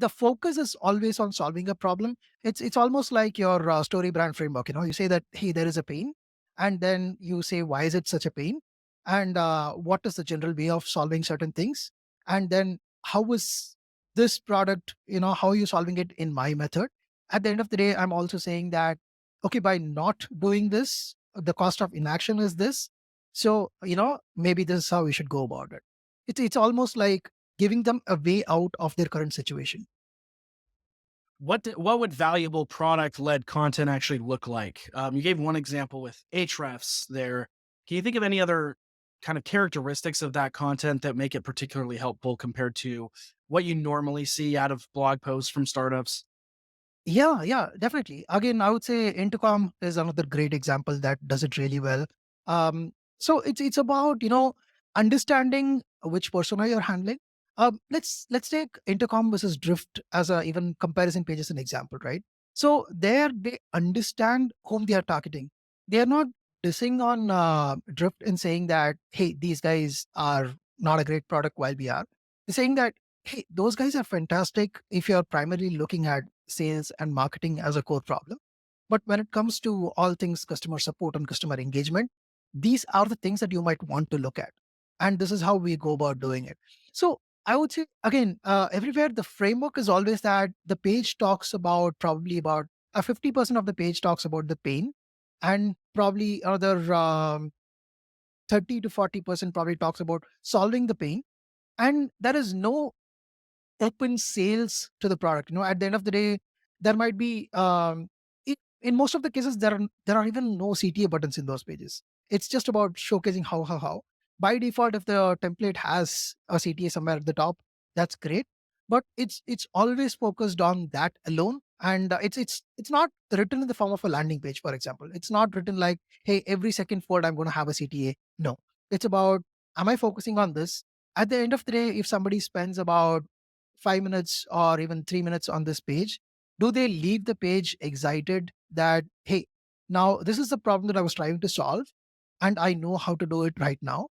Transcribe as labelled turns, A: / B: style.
A: the focus is always on solving a problem. It's almost like your story brand framework. You say that, hey, there is a pain, and then you say why is it such a pain, and what is the general way of solving certain things, and then how is this product, how are you solving it in my method. At the end of the day, I'm also saying that, okay, by not doing this, the cost of inaction is this. So, maybe this is how we should go about it. It's almost like giving them a way out of their current situation.
B: What would valuable product led content actually look like? You gave one example with Ahrefs there. Can you think of any other kind of characteristics of that content that make it particularly helpful compared to what you normally see out of blog posts from startups?
A: Yeah, yeah, definitely. Again, I would say Intercom is another great example that does it really well. So it's about understanding which persona you're handling. Let's take Intercom versus Drift as a even comparison page as an example, right? So there they understand whom they are targeting. They are not dissing on Drift and saying that, hey, these guys are not a great product while we are. They're saying that, hey, those guys are fantastic if you're primarily looking at sales and marketing as a core problem. But when it comes to all things customer support and customer engagement, these are the things that you might want to look at. And this is how we go about doing it. So I would say, again, everywhere the framework is always that the page talks about probably about 50% of the page talks about the pain, and probably another 30 to 40% probably talks about solving the pain. And there is no open sales to the product. At the end of the day, there might be in most of the cases there are even no CTA buttons in those pages. It's just about showcasing how. By default, if the template has a CTA somewhere at the top, that's great. But it's always focused on that alone, and it's not written in the form of a landing page. For example, it's not written like, hey, every second word I'm going to have a CTA. No, it's about, am I focusing on this? At the end of the day, if somebody spends about 5 minutes or even 3 minutes on this page, do they leave the page excited that, hey, now this is the problem that I was trying to solve and I know how to do it right now?